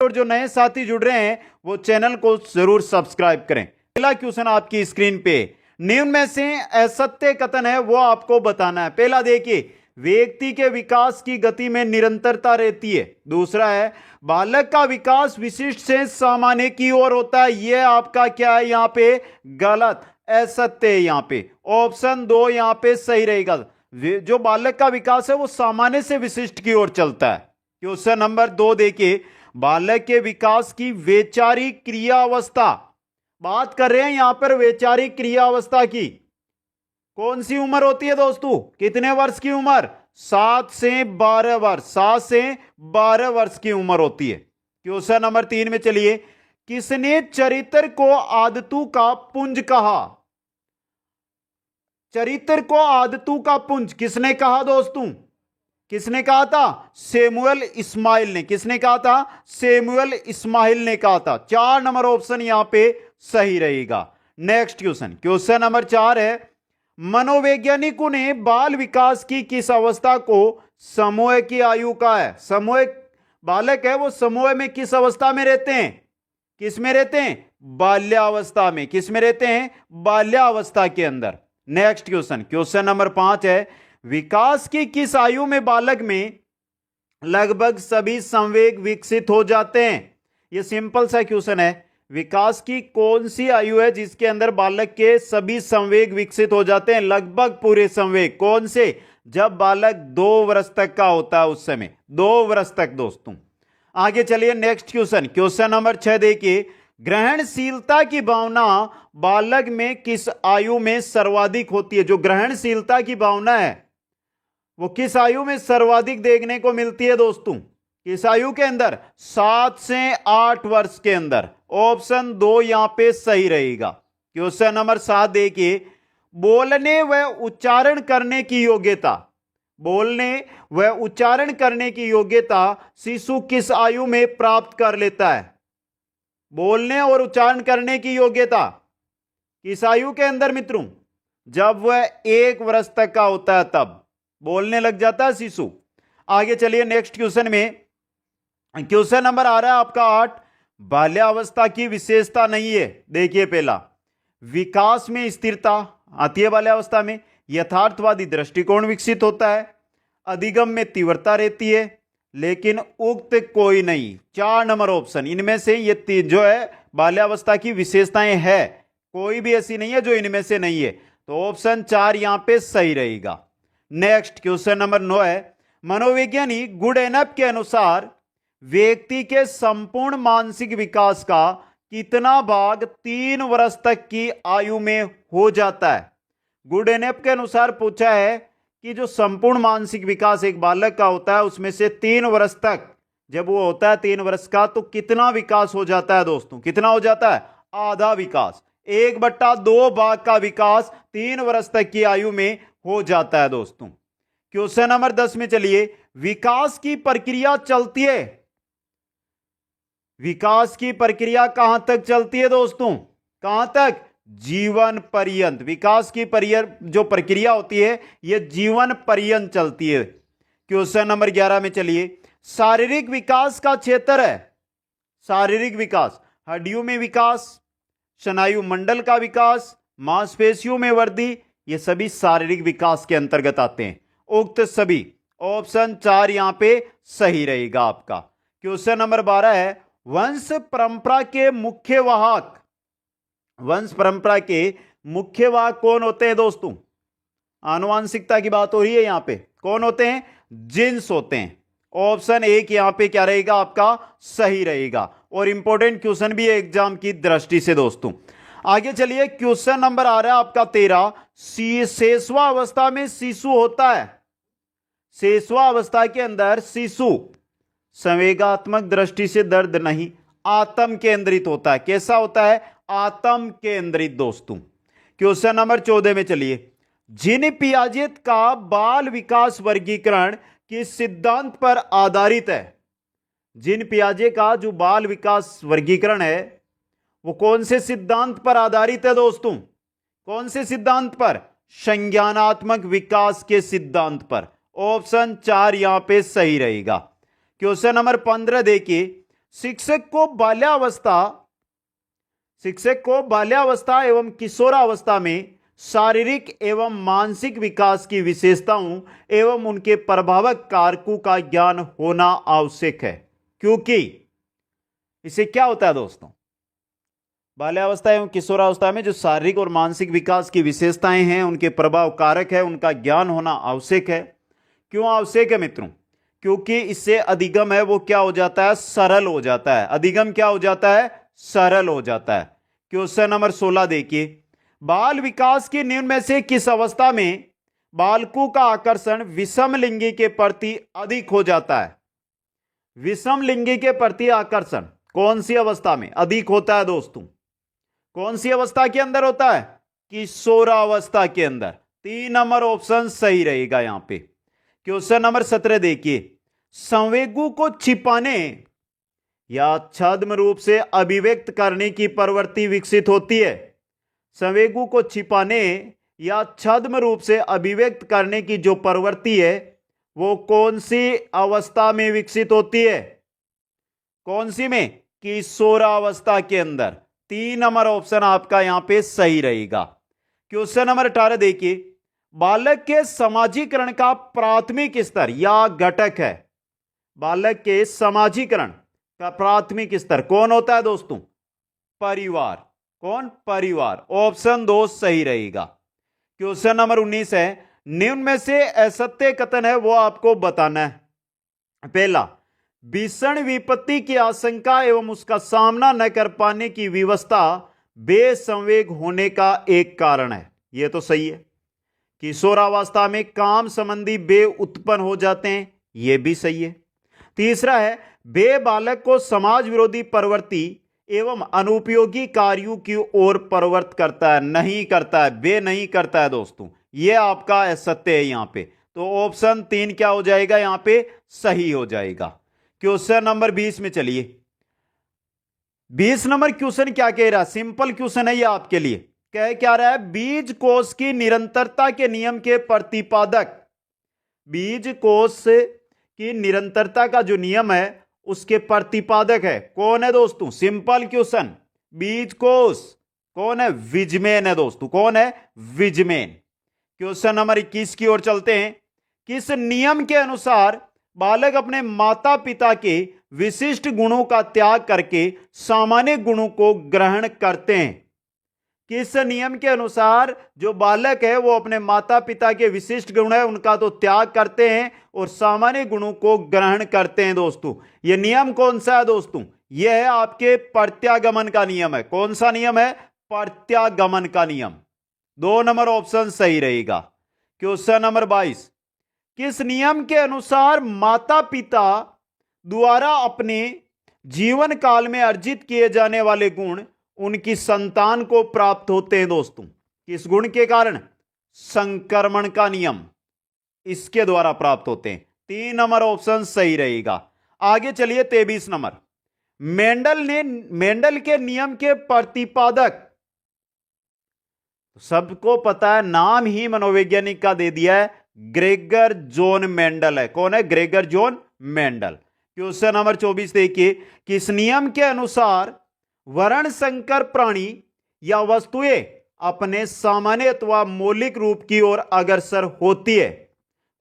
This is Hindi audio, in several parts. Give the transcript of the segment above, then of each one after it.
और जो नए साथी जुड़ रहे हैं वो चैनल को जरूर सब्सक्राइब करें। पहला क्वेश्चन आपकी स्क्रीन पे, निम्न में से असत्य कथन है वो आपको बताना है। पहला देखिए, व्यक्ति के विकास की गति में निरंतरता रहती है। दूसरा है, बालक का विकास विशिष्ट से सामान्य की ओर होता है। यह आपका क्या है यहां पे गलत, असत्य है यहां पे। ऑप्शन 2 यहां पे सही रहेगा। जो बालक का विकास है वो सामान्य से विशिष्ट की ओर चलता है। क्वेश्चन नंबर 2 देखिए, बालक के विकास की वैचारिक क्रियावस्था, बात कर रहे हैं यहां पर वैचारिक क्रियावस्था की। कौन सी उम्र होती है दोस्तों, कितने वर्ष की उम्र, 7 से 12 वर्ष, 7 से 12 वर्ष की उम्र होती है। क्वेश्चन नंबर 3 में चलिए, किसने चरित्र को आदतों का पुंज कहा। चरित्र को आदतों का पुंज किसने कहा दोस्तों, किसने कहा था, सैमुअल इस्माइल ने। किसने कहा था, सैमुअल इस्माइल ने कहा था। 4 नंबर ऑप्शन यहां पे सही रहेगा। नेक्स्ट क्वेश्चन, क्वेश्चन नंबर 4 है, मनोवैज्ञानिकों ने बाल विकास की किस अवस्था को समूह की आयु का है। समूह बालक है वो समूह में किस अवस्था में रहते हैं, किस में रहते हैं, बाल्यावस्था में। किस में रहते हैं, बाल्यावस्था के अंदर। नेक्स्ट क्वेश्चन, क्वेश्चन नंबर 5 है, विकास की किस आयु में बालक में लगभग सभी संवेग विकसित हो जाते हैं। यह सिंपल सा क्वेश्चन है, विकास की कौन सी आयु है जिसके अंदर बालक के सभी संवेग विकसित हो जाते हैं, लगभग पूरे संवेग। कौन से, जब बालक 2 वर्ष तक का होता है, उस समय 2 वर्ष तक दोस्तों। आगे चलिए नेक्स्ट क्वेश्चन, क्वेश्चन नंबर 6 देखिए, ग्रहणशीलता की भावना बालक में किस आयु में सर्वाधिक होती है। जो ग्रहणशीलता की भावना है वो किस आयु में सर्वाधिक देखने को मिलती है दोस्तों, किस आयु के अंदर, 7 से 8 वर्ष के अंदर। ऑप्शन 2 यहां पे सही रहेगा। क्वेश्चन नंबर 7 देखिए, बोलने व उच्चारण करने की योग्यता, बोलने व उच्चारण करने की योग्यता शिशु किस आयु में प्राप्त कर लेता है। बोलने और उच्चारण करने की योग्यता किस आयु के अंदर मित्रों, जब वह 1 वर्ष तक का होता है तब बोलने लग जाता है शिशु। आगे चलिए नेक्स्ट क्वेश्चन में, क्वेश्चन नंबर आ रहा है आपका 8, बाल्यावस्था की विशेषता नहीं है। देखिए पहला, विकास में स्थिरता आती है बाल्यावस्था में, यथार्थवादी दृष्टिकोण विकसित होता है, अधिगम में तीव्रता रहती है, लेकिन उक्त कोई नहीं। 4 नंबर ऑप्शन, इनमें से ये जो है बाल्यावस्था की विशेषताएं है, कोई भी ऐसी नहीं है जो इनमें से नहीं है। तो ऑप्शन 4 यहां पे सही रहेगा। नेक्स्ट क्वेश्चन नंबर 9 है, मनोवैज्ञानिक गुडेनफ के अनुसार व्यक्ति के संपूर्ण मानसिक विकास का कितना भाग 3 वर्ष तक की आयु में हो जाता है। गुडेनफ के अनुसार पूछा है कि जो संपूर्ण मानसिक विकास एक बालक का होता है उसमें से 3 वर्ष तक जब वो होता है 3 वर्ष का, तो कितना विकास हो जाता है दोस्तों, कितना हो जाता है, आधा विकास, 1/2 भाग का विकास 3 वर्ष तक की आयु में हो जाता है दोस्तों। क्वेश्चन नंबर 10 में चलिए, विकास की प्रक्रिया चलती है, विकास की प्रक्रिया कहां तक चलती है दोस्तों, कहां तक, जीवन पर्यंत। विकास की जो प्रक्रिया होती है यह जीवन पर्यंत चलती है। क्वेश्चन नंबर 11 में चलिए, शारीरिक विकास का क्षेत्र है, शारीरिक विकास, हड्डियों में विकास, स्नायु मंडल का विकास, मांसपेशियों में वृद्धि, ये सभी शारीरिक विकास के अंतर्गत आते हैं। उक्त सभी, ऑप्शन 4 यहां पे सही रहेगा आपका। क्वेश्चन नंबर 12 है, वंश परंपरा के मुख्य वाहक, वंश परंपरा के मुख्य वाहक कौन होते हैं दोस्तों, आनुवांशिकता की बात हो रही है यहां पे, कौन होते हैं, जीन्स होते हैं। ऑप्शन 1 यहां पे क्या रहेगा आपका, सही रहेगा। और इंपॉर्टेंट क्वेश्चन भी है एग्जाम की दृष्टि से दोस्तों। आगे चलिए, क्वेश्चन नंबर आ रहा है आपका 13, शेषवा अवस्था में शिशु होता है, शेषवा अवस्था के अंदर शिशु संवेगात्मक दृष्टि से दर्द नहीं, आत्म केंद्रित होता है। कैसा होता है, आत्म केंद्रित दोस्तों। क्वेश्चन नंबर 14 में चलिए, जीन पियाजेट का बाल विकास वर्गीकरण किस सिद्धांत पर आधारित है। जीन पियाजे का जो बाल विकास वर्गीकरण है वो कौन से सिद्धांत पर आधारित है दोस्तों, कौन से सिद्धांत पर, संज्ञानात्मक विकास के सिद्धांत पर। ऑप्शन 4 यहां पे सही रहेगा। क्वेश्चन नंबर 15 देखिए, शिक्षक को बाल्यावस्था एवं किशोरावस्था में शारीरिक एवं मानसिक विकास की विशेषताओं एवं उनके प्रभावक कारकों का ज्ञान होना आवश्यक है। क्योंकि इससे क्या होता है दोस्तों, बाल्यावस्था एवं किशोरावस्था में जो शारीरिक और मानसिक विकास की विशेषताएं हैं, उनके प्रभाव कारक है, उनका ज्ञान होना आवश्यक है। क्यों आवश्यक है मित्रों? क्योंकि इससे अधिगम है वो क्या हो जाता है, सरल हो जाता है। अधिगम क्या हो जाता है, सरल हो जाता है। क्वेश्चन नंबर 16 देखिए, बाल विकास की निम्न में से किस अवस्था में बालकों का आकर्षण विषम लिंगी के प्रति अधिक हो जाता है? विषम लिंगी के प्रति आकर्षण कौन सी अवस्था में अधिक होता है दोस्तों? कौन सी अवस्था के अंदर होता है? किशोरावस्था के अंदर। 3 नंबर ऑप्शन सही रहेगा यहां पे। क्वेश्चन नंबर 17 देखिए, संवेगों को छिपाने या छद्म रूप से अभिव्यक्त करने की प्रवृत्ति विकसित होती है। संवेगों को छिपाने या छद्म रूप से अभिव्यक्त करने की जो प्रवृत्ति है वो कौन सी अवस्था में विकसित होती है? कौन सी में? किशोरावस्था के अंदर। 3 नंबर ऑप्शन आपका यहां पे सही रहेगा। क्वेश्चन नंबर 18 देखिए, बालक के समाजीकरण का प्राथमिक स्तर या घटक है। बालक के समाजीकरण का प्राथमिक स्तर कौन होता है दोस्तों? परिवार। कौन? परिवार। ऑप्शन 2 सही रहेगा। क्वेश्चन नंबर 19 है, निम्न में से असत्य कथन है वो आपको बताना है। पहला, भीषण विपत्ति की आशंका एवं उसका सामना न कर पाने की विवशता बेसंवेग होने का एक कारण है। यह तो सही है। किशोरावस्था में काम संबंधी बे उत्पन्न हो जाते हैं, यह भी सही है। तीसरा है, बे बालक को समाज विरोधी प्रवृत्ति एवं अनुपयोगी कार्यों की ओर प्रवृत्त करता है, नहीं करता है, बे नहीं करता है दोस्तों। यह आपका असत्य है यहां पे। तो ऑप्शन 3 क्या हो जाएगा यहां पे? सही हो जाएगा। क्वेश्चन नंबर 20 में चलिए। 20 नंबर क्वेश्चन क्या कह रहा है? सिंपल क्वेश्चन है यह आपके लिए। कह क्या रहा है? बीज कोश की निरंतरता के नियम के प्रतिपादक। बीज कोश की निरंतरता का जो नियम है उसके प्रतिपादक है कौन है दोस्तों? Simple question. बीज कोश कौन है? विजमेन है दोस्तों। कौन है? विजमेन। क्वेश्चन नंबर 21 की ओर चलते हैं। किस नियम के अनुसार बालक अपने माता पिता के विशिष्ट गुणों का त्याग करके सामान्य गुणों को ग्रहण करते हैं? किस नियम के अनुसार जो बालक है वो अपने माता पिता के विशिष्ट गुण है उनका तो त्याग करते हैं और सामान्य गुणों को ग्रहण करते हैं दोस्तों? यह नियम कौन सा है दोस्तों? यह है आपके प्रत्यागमन का नियम है। कौन सा नियम है? प्रत्यागमन का नियम। 2 नंबर ऑप्शन सही रहेगा। क्वेश्चन नंबर 22, किस नियम के अनुसार माता पिता द्वारा अपने जीवन काल में अर्जित किए जाने वाले गुण उनकी संतान को प्राप्त होते हैं दोस्तों? किस गुण के कारण? संक्रमण का नियम, इसके द्वारा प्राप्त होते हैं। 3 नंबर ऑप्शन सही रहेगा। आगे चलिए 23 नंबर, मेंडल के नियम के प्रतिपादक। सबको पता है, नाम ही मनोवैज्ञानिक का दे दिया है, ग्रेगर जॉन मेंडल है। कौन है? Gregor John Mendel. Question number 24 देखिए, किस नियम के अनुसार वर्ण संकर प्राणी या वस्तुएं अपने सामान्य अथवा मौलिक रूप की ओर अग्रसर होती है?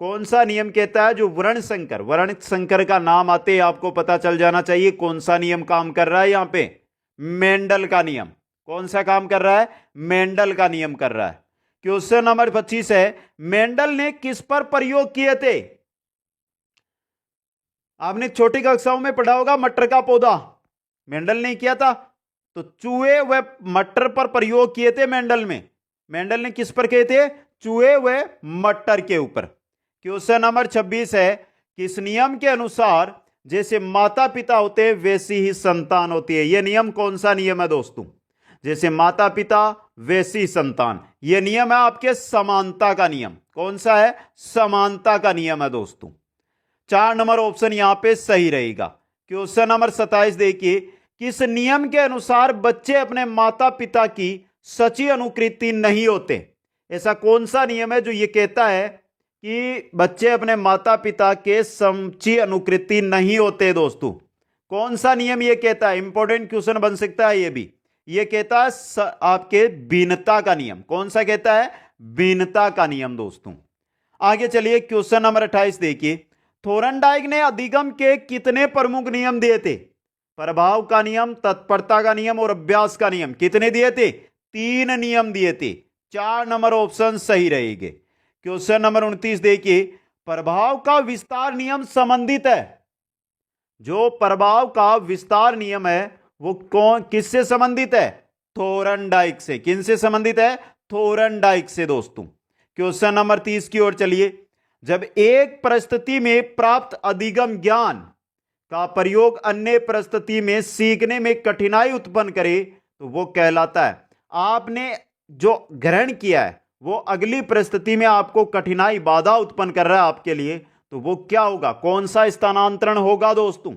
कौन सा नियम कहता है? जो वर्ण संकर का नाम आते ही आपको पता चल जाना चाहिए कौन सा नियम काम कर रहा है यहां पे? मेंडल का नियम। कौन सा काम कर रहा है? मेंडल का नियम कर रहा है। क्वेश्चन नंबर 25 है, मेंडल ने किस पर प्रयोग किए थे? आपने छोटी कक्षाओं में पढ़ा होगा, मटर का पौधा मेंडल ने किया था। तो चूहे व मटर पर प्रयोग किए थे मेंडल ने किस पर किए थे? चूहे व मटर के ऊपर। क्वेश्चन नंबर 26 है, किस नियम के अनुसार जैसे माता पिता होते हैं वैसी ही संतान होती है? यह नियम कौन सा नियम है दोस्तों? जैसे माता पिता वैसी संतान, यह नियम है आपके समानता का नियम। कौन सा है? समानता का नियम है दोस्तों। 4 नंबर ऑप्शन यहां पे सही रहेगा। क्वेश्चन नंबर 27 देखिए, किस नियम के अनुसार बच्चे अपने माता पिता की सच्ची अनुकृति नहीं होते? ऐसा कौन सा नियम है जो यह कहता है कि बच्चे अपने माता पिता के सच्ची अनुकृति नहीं होते दोस्तों? कौन सा नियम ये कहता है? इंपॉर्टेंट क्वेश्चन बन सकता है ये भी। ये कहता है आपके भिन्नता का नियम। कौन सा कहता है? भिन्नता का नियम दोस्तों। आगे चलिए क्वेश्चन नंबर 28 देखिए। थोरनडाइक ने अधिगम के कितने प्रमुख नियम दिए थे? प्रभाव का नियम, तत्परता का नियम और अभ्यास का नियम। कितने दिए थे? 3 नियम दिए थे। 4 नंबर ऑप्शन सही रहेंगे। क्वेश्चन नंबर 29 देखिए। प्रभाव का विस्तार नियम संबंधित है। जो प्रभाव का विस्तार नियम है वो कौन किससे संबंधित है? थोरनडाइक से। किनसे संबंधित है? थोरनडाइक से दोस्तों। क्वेश्चन नंबर 30 की ओर चलिए। जब एक परिस्थिति में प्राप्त अधिगम ज्ञान का प्रयोग अन्य परिस्थिति में सीखने में कठिनाई उत्पन्न करे तो वो कहलाता है। आपने जो ग्रहण किया है वो अगली परिस्थिति में आपको कठिनाई, बाधा उत्पन्न कर रहा है आपके लिए, तो वो क्या होगा? कौन सा स्थानांतरण होगा दोस्तों?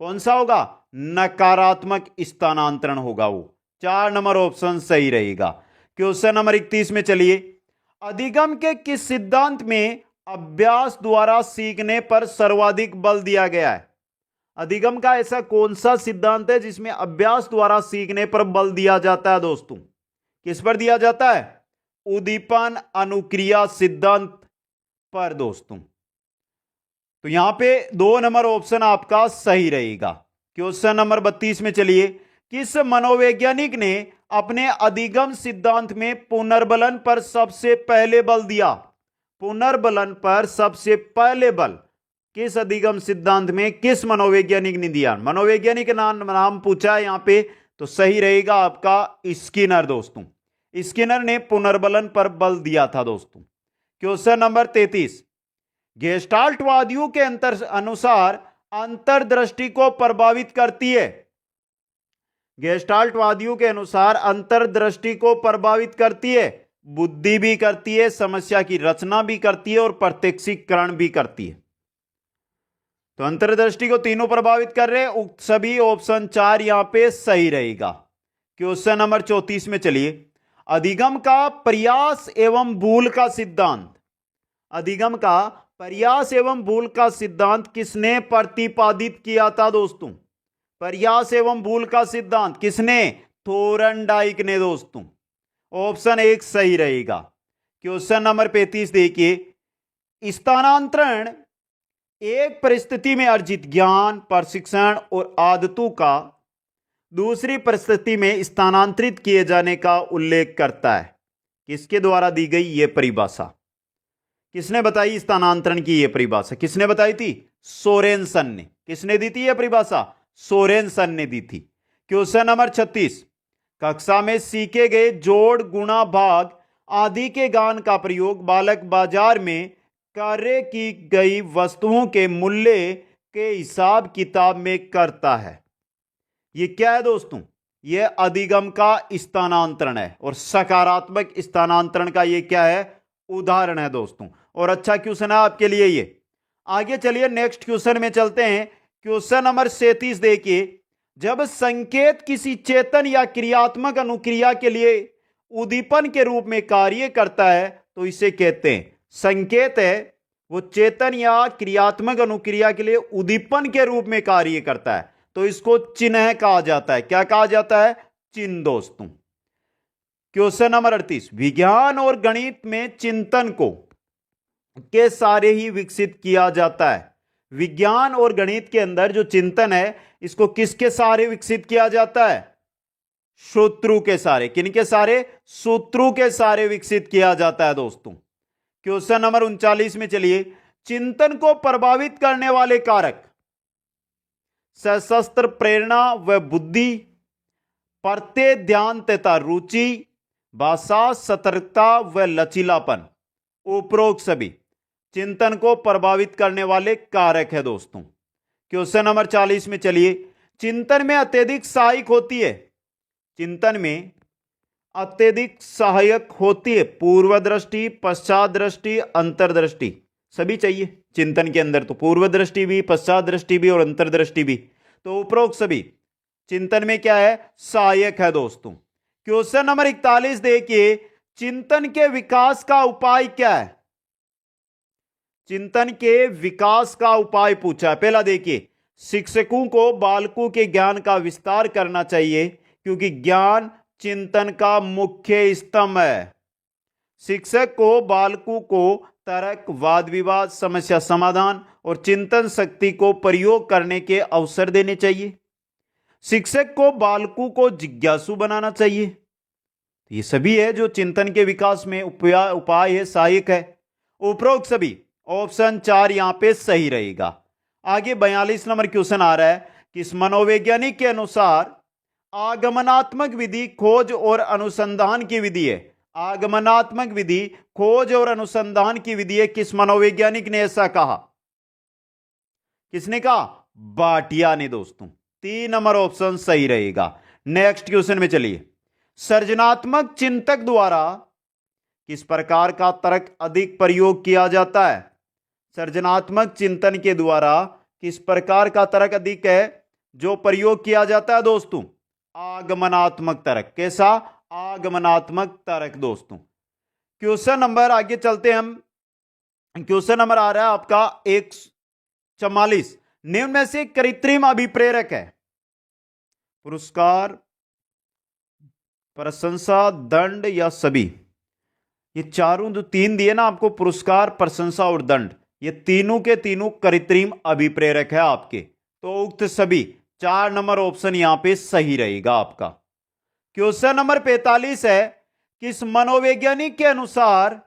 कौन सा होगा? नकारात्मक स्थानांतरण होगा वो। 4 नंबर ऑप्शन सही रहेगा। क्वेश्चन नंबर 31 में चलिए। अधिगम के किस सिद्धांत में अभ्यास द्वारा सीखने पर सर्वाधिक बल दिया गया है? अधिगम का ऐसा कौन सा सिद्धांत है जिसमें अभ्यास द्वारा सीखने पर बल दिया जाता है दोस्तों? किस पर दिया जाता है? उद्दीपन अनुक्रिया सिद्धांत पर दोस्तों। तो यहां पे 2 नंबर ऑप्शन आपका सही रहेगा। क्वेश्चन नंबर 32 में चलिए। किस मनोवैज्ञानिक ने अपने अधिगम सिद्धांत में पुनर्बलन पर सबसे पहले बल दिया? पुनर्बलन पर सबसे पहले बल किस अधिगम सिद्धांत में किस मनोवैज्ञानिक ने दिया? मनोवैज्ञानिक का नाम पूछा है यहां पे, तो सही रहेगा आपका स्किनर दोस्तों। स्किनर ने पुनर्बलन पर बल दिया था दोस्तों। Question number 33। गेस्टाल्टवादियों के अनुसार अंतर्दृष्टि को प्रभावित करती है। गेस्टाल्टवादियों के अनुसार अंतर्दृष्टि को प्रभावित करती है, बुद्धि भी करती है, समस्या की रचना भी करती है और प्रत्यक्षीकरण भी करती है। तो अंतर्दृष्टि को तीनों प्रभावित कर रहे हैं। सभी ऑप्शन 4 यहां पे सही रहेगा। क्वेश्चन नंबर 34 में चलिए। अधिगम का प्रयास एवं भूल का सिद्धांत। अधिगम का प्रयास एवं भूल का सिद्धांत किसने प्रतिपादित किया था दोस्तों? प्रयास एवं भूल का सिद्धांत किसने? थोरनडाइक ने दोस्तों। ऑप्शन 1 सही रहेगा। क्वेश्चन नंबर 35 देखिए। स्थानांतरण एक परिस्थिति में अर्जित ज्ञान, प्रशिक्षण और आदतों का दूसरी परिस्थिति में स्थानांतरित किए जाने का उल्लेख करता है। किसके द्वारा दी गई यह परिभाषा? किसने बताई स्थानांतरण की यह परिभाषा? किसने बताई थी? सोरेनसन ने। किसने दी थी यह परिभाषा? सोरेनसन ने दी थी। Question number 36। कक्षा में सीखे गए जोड़, गुणा, भाग आदि के ज्ञान का प्रयोग बालक बाजार में कार्य की गई वस्तुओं के मूल्य के हिसाब किताब में करता है। यह क्या है दोस्तों? यह अधिगम का स्थानांतरण है और सकारात्मक स्थानांतरण का यह क्या है? उदाहरण है दोस्तों। और अच्छा क्वेश्चन है आपके लिए ये। आगे चलिए नेक्स्ट क्वेश्चन में चलते हैं। क्वेश्चन नंबर 37 देखिए। जब संकेत किसी चेतन या क्रियात्मक अनुक्रिया के लिए उद्दीपन के रूप में कार्य करता है तो इसे कहते हैं। संकेत है वो चेतन या क्रियात्मक अनुक्रिया के लिए उद्दीपन के रूप में कार्य करता है तो इसको चिन्ह कहा जाता है। क्या कहा जाता है? चिन्ह दोस्तों। Question number 38। विज्ञान और गणित में चिंतन को के सारे ही विकसित किया जाता है। विज्ञान और गणित के अंदर जो चिंतन है इसको किसके सारे विकसित किया जाता है? सूत्रों के सारे। किनके सारे? सूत्रों के सारे विकसित किया जाता है दोस्तों। क्वेश्चन नंबर 39 में चलिए। चिंतन को प्रभावित करने वाले कारक सशस्त्र प्रेरणा व बुद्धि, प्रत्यय ध्यान तथा रुचि, भाषा, सतर्कता व लचीलापन। उपरोक्त सभी चिंतन को प्रभावित करने वाले कारक है दोस्तों। क्वेश्चन नंबर 40 में चलिए। चिंतन में अत्यधिक सहायक होती है। चिंतन में अत्यधिक सहायक होती है पूर्व दृष्टि, पश्चात दृष्टि, अंतर्दृष्टि। सभी चाहिए चिंतन के अंदर, तो पूर्व दृष्टि भी, पश्चात दृष्टि भी और अंतर्दृष्टि भी। तो उपरोक्त सभी चिंतन में क्या है? सहायक है दोस्तों। क्वेश्चन नंबर 41 देखिए। चिंतन के विकास का उपाय क्या है? चिंतन के विकास का उपाय पूछा। पहला देखिए, शिक्षकों को बालकों के ज्ञान का विस्तार करना चाहिए क्योंकि ज्ञान चिंतन का मुख्य स्तंभ है। शिक्षक को बालकों को तर्क, वाद विवाद, समस्या समाधान और चिंतन शक्ति को प्रयोग करने के अवसर देने चाहिए। शिक्षक को बालकों को जिज्ञासु बनाना चाहिए। ये सभी है जो चिंतन के विकास में उपाय है, सहायक है। उपरोक्त सभी ऑप्शन 4 यहां पे सही रहेगा। आगे 42 नंबर क्वेश्चन आ रहा है कि इस मनोवैज्ञानिक के अनुसार आगमनात्मक विधि खोज और अनुसंधान की विधि है। आगमनात्मक विधि खोज और अनुसंधान की विधि है। किस मनोवैज्ञानिक ने ऐसा कहा? किसने कहा? भाटिया ने दोस्तों। 3 नंबर ऑप्शन सही रहेगा। नेक्स्ट क्वेश्चन में चलिए। सृजनात्मक चिंतक द्वारा किस प्रकार का तर्क अधिक प्रयोग किया जाता है? सृजनात्मक चिंतन के द्वारा किस प्रकार का तर्क अधिक है जो प्रयोग किया जाता है दोस्तों? आगमनात्मक तर्क। कैसा? आगमनात्मक तर्क दोस्तों। क्वेश्चन नंबर आगे चलते हैं हम। क्वेश्चन नंबर आ रहा है आपका 144। निम्न में से कृत्रिम अभिप्रेरक है? पुरस्कार, प्रशंसा, दंड या सभी? ये चारों जो 3 दिए ना आपको, पुरस्कार, प्रशंसा और दंड, ये तीनों के तीनों कृत्रिम अभिप्रेरक है आपके। तो उक्त सभी 4 नंबर ऑप्शन यहां पे सही रहेगा आपका। क्वेश्चन नंबर 45 है कि इस मनोवैज्ञानिक के अनुसार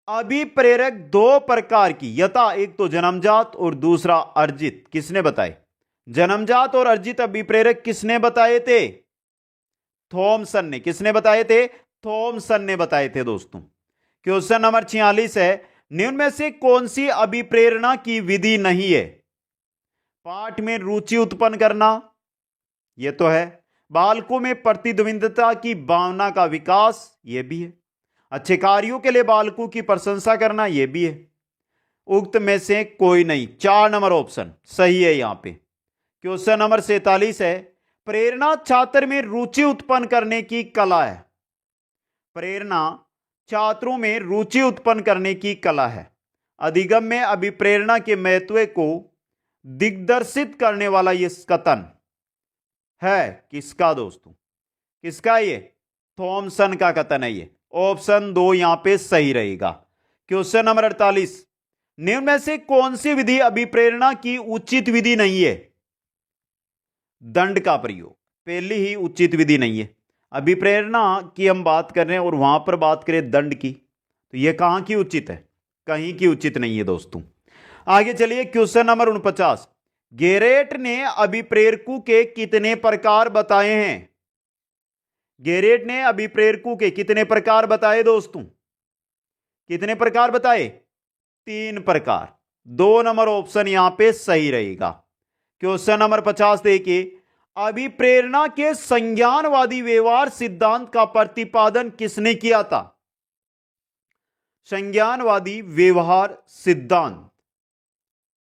अभिप्रेरक 2 प्रकार की यथा, एक तो जन्मजात और दूसरा अर्जित, किसने बताए? जन्मजात और अर्जित अभिप्रेरक किसने बताए थे? थॉमसन ने। किसने बताए थे? थॉमसन ने बताए थे दोस्तों। क्वेश्चन नंबर 46 है निम्न में से कौन सी अभिप्रेरणा की विधि नहीं है? पाठ में रुचि उत्पन्न करना, यह तो है। बालकों में प्रतिद्वंद्विता की भावना का विकास, यह भी है। अच्छे कार्यों के लिए बालकों की प्रशंसा करना, यह भी है। उक्त में से कोई नहीं। 4 नंबर ऑप्शन सही है यहां पे। क्वेश्चन नंबर 47 है प्रेरणा छात्र में रुचि उत्पन्न करने की कला है। प्रेरणा छात्रों में रुचि उत्पन्न करने की कला है। अधिगम में अभिप्रेरणा के महत्व को दिग्दर्शित करने वाला यह कथन है किसका दोस्तों? किसका? ये थॉमसन का कथन है। ये ऑप्शन 2 यहां पे सही रहेगा। क्वेश्चन नंबर 48 निम्न में से कौन सी विधि अभिप्रेरणा की उचित विधि नहीं है? दंड का प्रयोग पहली ही उचित विधि नहीं है। अभिप्रेरणा की हम बात कर रहे हैं और वहां पर बात करें दंड की, तो यह कहां की उचित है? कहीं की उचित नहीं है दोस्तों। आगे चलिए क्वेश्चन नंबर 49 गेरेट ने अभिप्रेरकों के कितने प्रकार बताए हैं? गेरेट ने अभिप्रेरकों के कितने प्रकार बताए दोस्तों? कितने प्रकार बताए? 3 प्रकार। 2 नंबर ऑप्शन यहां पे सही रहेगा। क्वेश्चन नंबर 50 देखिए अभिप्रेरणा के संज्ञानवादी व्यवहार सिद्धांत का प्रतिपादन किसने किया था? संज्ञानवादी व्यवहार सिद्धांत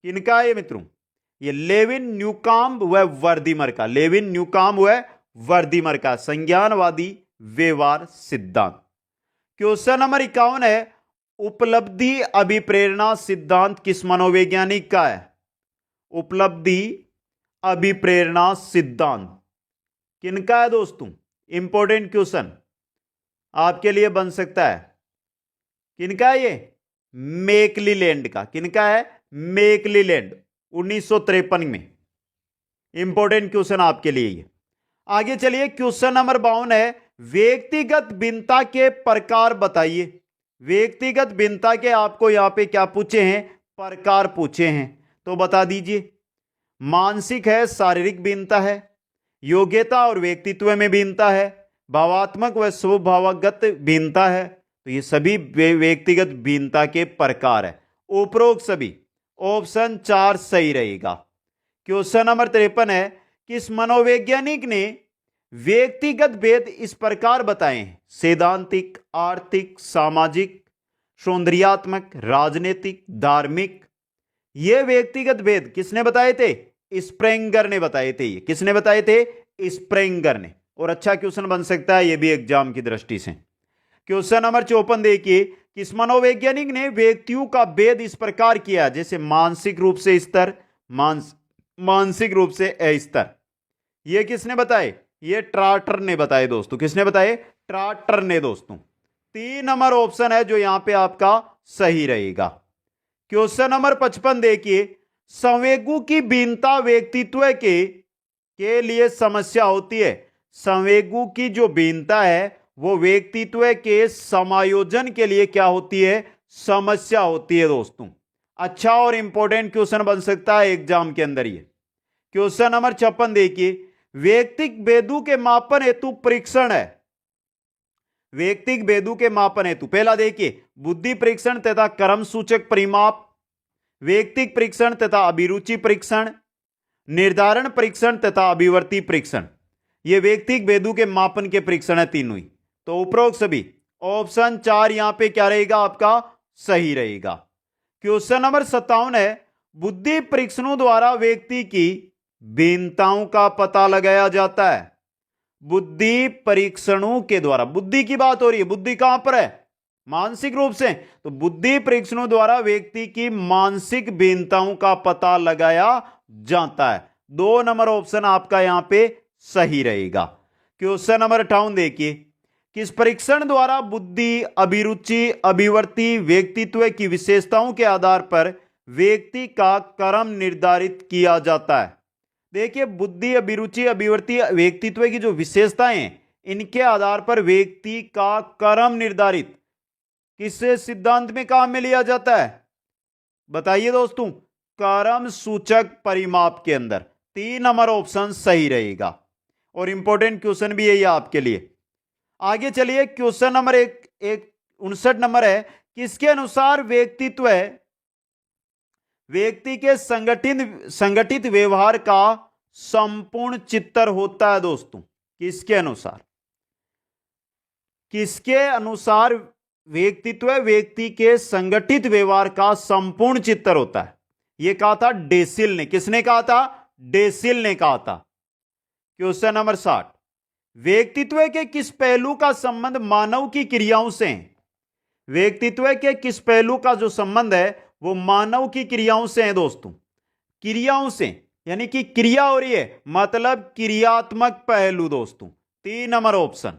किनका है मित्रों? ये लेविन, न्यूकॉम्ब व वर्दीमर का। लेविन, न्यूकॉम्ब व वर्दीमर का संज्ञानवादी व्यवहार सिद्धांत। क्वेश्चन नंबर 51 है उपलब्धि अभिप्रेरणा सिद्धांत किस मनोवैज्ञानिक का है? उपलब्धि अभिप्रेरणा सिद्धांत किनका है दोस्तों? इंपॉर्टेंट क्वेश्चन आपके लिए बन सकता है। किनका है ये? मैकक्लेलैंड का। किनका है? मैकक्लेलैंड 1953 में। इंपॉर्टेंट क्वेश्चन आपके लिए ये। आगे चलिए क्वेश्चन नंबर 52 है व्यक्तिगत भिन्नता के प्रकार बताइए। व्यक्तिगत भिन्नता के आपको यहां पे क्या पूछे हैं? प्रकार पूछे हैं, तो बता दीजिए। मानसिक है, शारीरिक भिन्नता है, योग्यता और व्यक्तित्व में भिन्नता है, भावात्मक व स्वभावगत भिन्नता है। तो ये सभी व्यक्तिगत भिन्नता के प्रकार है। उपरोक्त सभी ऑप्शन 4 सही रहेगा। क्वेश्चन नंबर 53 है किस मनोवैज्ञानिक ने व्यक्तिगत भेद इस प्रकार बताए हैं? सैद्धांतिक, आर्थिक, सामाजिक, सौंदर्यात्मक, राजनीतिक, धार्मिक। ये व्यक्तिगत भेद किसने बताए थे? स्प्रेंगर ने बताए थे। ये किसने बताए थे? स्प्रेंगर ने। और अच्छा क्वेश्चन बन सकता है ये भी एग्जाम की दृष्टि से। क्वेश्चन नंबर 54 देखिए किस मनोवैज्ञानिक ने व्यक्तियों का भेद इस प्रकार किया? जैसे मानसिक रूप से स्तर, मानसिक रूप से अस्थिर। ये किसने बताए? ये ट्राटर ने बताए दोस्तों। किसने बताए? ट्राटर ने दोस्तों। 3 नंबर ऑप्शन है जो यहां पे आपका सही रहेगा। क्वेश्चन नंबर 55 देखिए, संवेगों की भिन्नता व्यक्तित्व के लिए समस्या होती है। संवेगों की जो भिन्नता है वो व्यक्तित्व के समायोजन के लिए क्या होती है? समस्या होती है दोस्तों। अच्छा और इंपॉर्टेंट क्वेश्चन बन सकता है एग्जाम के अंदर ये। क्वेश्चन नंबर 56 देखिए, व्यक्तिक भेदों के मापन हेतु परीक्षण है। व्यक्तिक भेदों के मापन हेतु पहला देखिए, बुद्धि परीक्षण तथा कर्म सूचक परिमाप, व्यक्तिक परीक्षण तथा अभिरुचि परीक्षण, निर्धारण परीक्षण तथा अभिवर्ती परीक्षण। ये व्यक्तिक भेदों के मापन के परीक्षण है तीनों ही। तो उपरोक्त सभी ऑप्शन 4 यहां पे क्या रहेगा? आपका सही रहेगा। क्वेश्चन नंबर 57 है, बुद्धि परीक्षणों द्वारा व्यक्ति की भिन्नताओं का पता लगाया जाता है। बुद्धि परीक्षणों के द्वारा, बुद्धि की बात हो रही है, बुद्धि कहां पर है? मानसिक रूप से। तो बुद्धि परीक्षणों द्वारा व्यक्ति की मानसिक भिन्नताओं का पता लगाया जाता है। 2 नंबर ऑप्शन आपका यहां पे सही रहेगा। क्वेश्चन नंबर 58 देखिए, किस परीक्षण द्वारा बुद्धि, अभिरुचि, अभिवर्ती, व्यक्तित्व की विशेषताओं के आधार पर व्यक्ति का कर्म निर्धारित किया जाता है? देखिए, बुद्धि, अभिरुचि, अभिवर्ती, व्यक्तित्व की जो विशेषताएं हैं इनके आधार पर व्यक्ति का कर्म निर्धारित किस सिद्धांत में काम में लिया जाता है? बताइए दोस्तों। कर्म सूचक परिमाप के अंदर। 3 नंबर ऑप्शन सही रहेगा और इंपॉर्टेंट क्वेश्चन भी यही है आपके लिए। आगे चलिए, क्वेश्चन नंबर 59 नंबर है, किसके अनुसार व्यक्तित्व व्यक्ति के संगठित व्यवहार का संपूर्ण चित्र होता है दोस्तों? किसके अनुसार? किसके अनुसार व्यक्तित्व व्यक्ति के संगठित व्यवहार का संपूर्ण चित्र होता है? यह कहा था डेसिल ने। किसने कहा था? डेसिल ने कहा था। क्वेश्चन नंबर 60, व्यक्तित्व के किस पहलू का संबंध मानव की क्रियाओं से है? व्यक्तित्व के किस पहलू का जो संबंध है वो मानव की क्रियाओं से है दोस्तों। क्रियाओं से यानी कि क्रिया हो रही है मतलब क्रियात्मक पहलू दोस्तों। 3 नंबर ऑप्शन।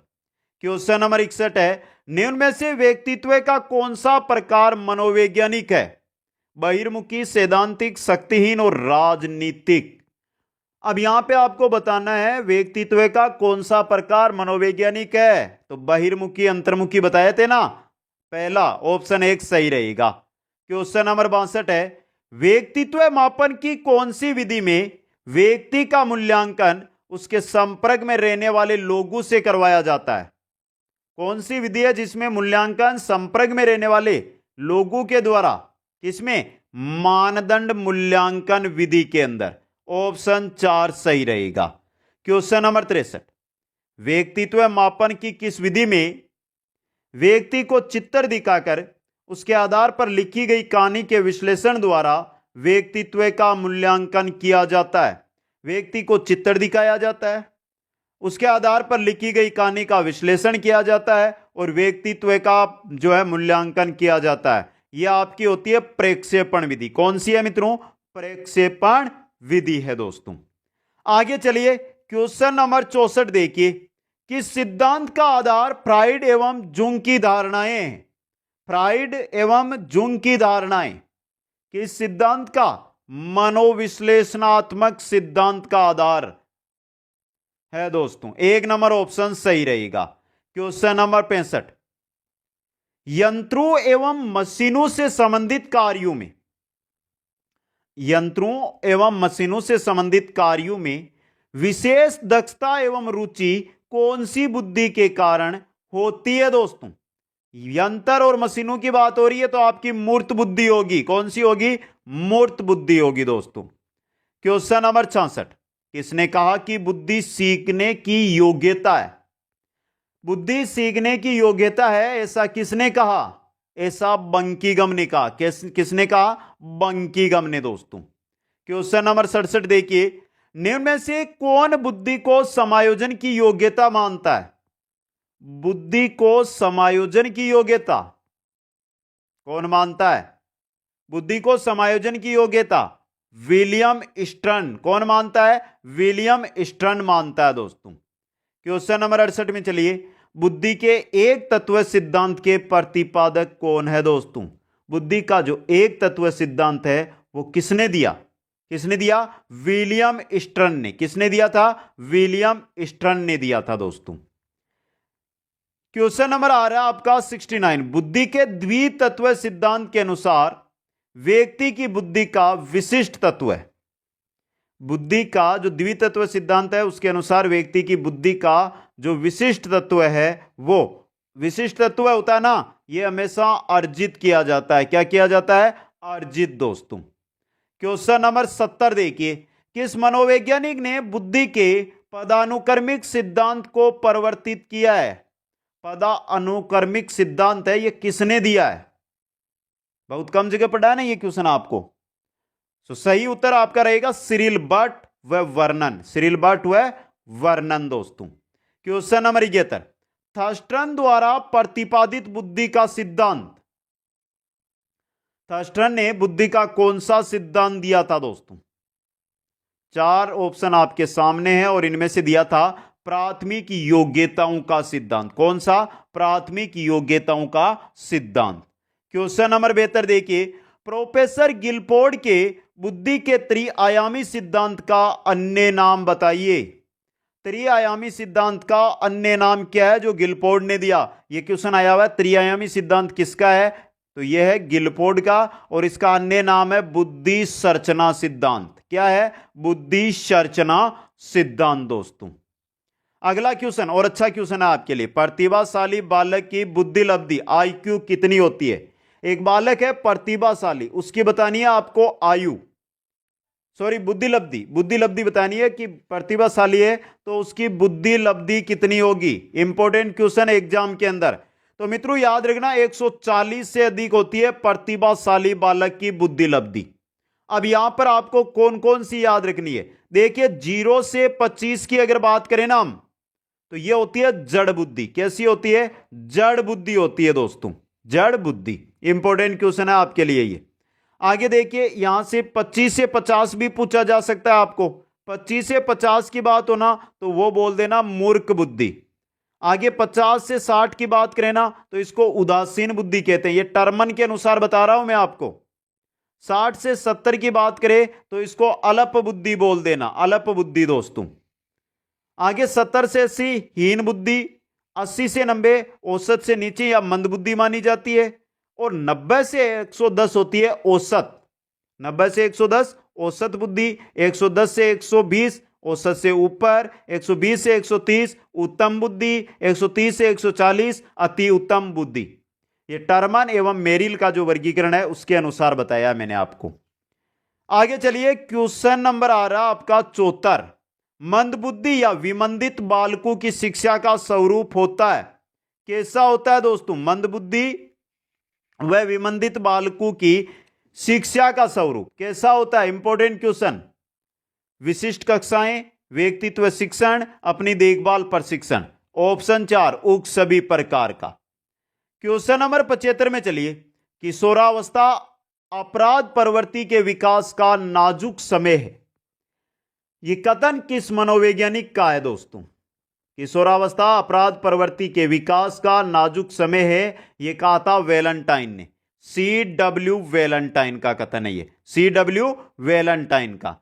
क्वेश्चन नंबर 61 है, निम्न में से व्यक्तित्व का कौन सा प्रकार मनोवैज्ञानिक है? बहिर्मुखी, सैद्धांतिक, शक्तिहीन और राजनीतिक। अब यहां पे आपको बताना है व्यक्तित्व का कौन सा प्रकार मनोवैज्ञानिक है। तो बहिर्मुखी, अंतर्मुखी बताए थे ना, पहला ऑप्शन 1 सही रहेगा। क्वेश्चन नंबर 62 है, व्यक्तित्व मापन की कौन सी विधि में व्यक्ति का मूल्यांकन उसके संपर्क में रहने वाले लोगों से करवाया जाता है? कौन सी विधि है जिसमें मूल्यांकन संपर्क में रहने वाले लोगों के द्वारा? किसमें? मानदंड मूल्यांकन विधि के अंदर। ऑप्शन 4 सही रहेगा। क्वेश्चन नंबर 63, व्यक्तित्व मापन की किस विधि में व्यक्ति को चित्र दिखाकर उसके आधार पर लिखी गई कहानी के विश्लेषण द्वारा व्यक्तित्व का मूल्यांकन किया जाता है? व्यक्ति को चित्र दिखाया जाता है, उसके आधार पर लिखी गई कहानी का विश्लेषण किया जाता है और व्यक्तित्व का जो है मूल्यांकन किया जाता है। यह आपकी होती है प्रक्षेपण विधि। कौन सी है मित्रों? प्रक्षेपण विधि है दोस्तों। आगे चलिए, क्वेश्चन नंबर 64 देखिए, किस सिद्धांत का आधार फ्राइड एवं जुंग की धारणाएं हैं? फ्राइड एवं जुंग की धारणाएं किस सिद्धांत का? मनोविश्लेषणात्मक सिद्धांत का आधार है दोस्तों। 1 नंबर ऑप्शन सही रहेगा। क्वेश्चन नंबर 65, यंत्रों एवं मशीनों से संबंधित कार्यों में विशेष दक्षता एवं रुचि कौन सी बुद्धि के कारण होती है दोस्तों? यंत्र और मशीनों की बात हो रही है तो आपकी मूर्त बुद्धि होगी। कौन सी होगी? मूर्त बुद्धि होगी दोस्तों। क्वेश्चन नंबर 66, किसने कहा कि बुद्धि सीखने की योग्यता है? बुद्धि सीखने की योग्यता है ऐसा किसने कहा? ऐसा बंकीगम ने कहा। किसने कहा? बंकीगम ने दोस्तों। क्वेश्चन नंबर 67 देखिए, निम्न में से कौन बुद्धि को समायोजन की योग्यता मानता है? बुद्धि को समायोजन की योग्यता कौन मानता है? बुद्धि को समायोजन की योग्यता विलियम स्टर्न। कौन मानता है? विलियम स्टर्न मानता है दोस्तों। क्वेश्चन नंबर 68 में चलिए, बुद्धि के एक तत्व सिद्धांत के प्रतिपादक कौन है दोस्तों? बुद्धि का जो एक तत्व सिद्धांत है वो किसने दिया? किसने दिया? विलियम स्टर्न ने। किसने दिया था? विलियम स्टर्न ने दिया था दोस्तों। क्वेश्चन नंबर आ रहा है आपका 69, बुद्धि के द्वितत्व सिद्धांत के अनुसार व्यक्ति की बुद्धि का विशिष्ट तत्व है। बुद्धि का जो द्वितत्व सिद्धांत है उसके अनुसार व्यक्ति की बुद्धि का जो विशिष्ट तत्व है, वो विशिष्ट तत्व होता है ना, ये हमेशा अर्जित किया जाता है। क्या किया जाता है? अर्जित दोस्तों। क्वेश्चन नंबर 70 देखिए, किस मनोवैज्ञानिक ने बुद्धि के पदानुक्रमिक सिद्धांत को परिवर्तित किया है? पदानुक्रमिक सिद्धांत है, ये किसने दिया है? बहुत कम जगह पढ़ा है ना ये क्वेश्चन आपको। तो सही उत्तर आपका रहेगा सिरिल बर्ट व वर्णन। सिरिल बर्ट व वर्णन दोस्तों। क्वेश्चन नंबर 71, थर्स्टन द्वारा प्रतिपादित बुद्धि का सिद्धांत। थर्स्टन ने बुद्धि का कौन सा सिद्धांत दिया था दोस्तों? चार ऑप्शन आपके सामने हैं और इनमें से दिया था प्राथमिक योग्यताओं का सिद्धांत। कौन सा? प्राथमिक योग्यताओं का सिद्धांत। क्वेश्चन नंबर 72 देखिए, प्रोफेसर गिलफोर्ड के बुद्धि के त्रिआयामी सिद्धांत का अन्य नाम बताइए। त्रिआयामी सिद्धांत का अन्य नाम क्या है जो गिलफोर्ड ने दिया? यह क्वेश्चन आया हुआ है, त्रिआयामी सिद्धांत किसका है? तो यह है गिलफोर्ड का, और इसका अन्य नाम है बुद्धि संरचना सिद्धांत। क्या है? बुद्धि संरचना सिद्धांत दोस्तों। अगला क्वेश्चन और अच्छा क्वेश्चन है आपके लिए, प्रतिभाशाली बालक की बुद्धि लब्धि आईक्यू कितनी होती है? एक बालक है प्रतिभाशाली, उसकी बतानी है आपको आयु, सॉरी बुद्धि लब्धि। बुद्धि लब्धि बतानी है कि प्रतिभाशाली है तो उसकी बुद्धि लब्धि कितनी होगी। इंपॉर्टेंट क्वेश्चन है एग्जाम के अंदर। तो मित्रों याद रखना 140 से अधिक होती है प्रतिभाशाली बालक की बुद्धि लब्धि। अब यहां पर आपको कौन कौन सी याद रखनी है? देखिए 0 से 25 की अगर बात करें ना हम, तो यह होती है जड़ बुद्धि। कैसी होती है? जड़ बुद्धि होती है दोस्तों, जड़ बुद्धि। इंपॉर्टेंट क्वेश्चन है आपके लिए ये। आगे देखिए, यहां से 25 से 50 भी पूछा जा सकता है आपको। 25 से 50 की बात हो ना तो वो बोल देना मूर्ख बुद्धि। आगे 50 से 60 की बात करें ना तो इसको उदासीन बुद्धि कहते हैं। ये टर्मन के अनुसार बता रहा हूं मैं आपको। 60 से 70 की बात करें तो इसको अल्प बुद्धि बोल देना, अल्प बुद्धि दोस्तों। आगे 70 से 80 हीन बुद्धि, 80 से 90 औसत से नीचे या मंद बुद्धि मानी जाती है, और 90 से 110 होती है औसत। 90 से 110 औसत बुद्धि, 110 से 120 औसत से ऊपर, 120 से 130 उत्तम बुद्धि, 130 से 140 अति उत्तम बुद्धि। ये टर्मन एवं मेरिल का जो वर्गीकरण है उसके अनुसार बताया मैंने आपको। आगे चलिए, क्वेश्चन नंबर आ रहा आपका 74, मंदबुद्धि या विमंदित बालकों की शिक्षा का स्वरूप होता है। कैसा होता है दोस्तों? मंदबुद्धि व विमंदित बालकों की शिक्षा का स्वरूप कैसा होता है? Important question. विशिष्ट कक्षाएं, व्यक्तित्व शिक्षण, अपनी देखभाल प्रशिक्षण। ऑप्शन 4 उक्त सभी प्रकार का। क्वेश्चन नंबर 75 में चलिए, किशोरावस्था अपराध प्रवृत्ति के विकास का नाजुक समय है। यह कथन किस मनोवैज्ञानिक का है दोस्तों? किशोरावस्था अपराध प्रवृत्ति के विकास का नाजुक समय है, यह कहा था वैलेंटाइन ने। CW वैलेंटाइन का कथन है ये, CW वैलेंटाइन का।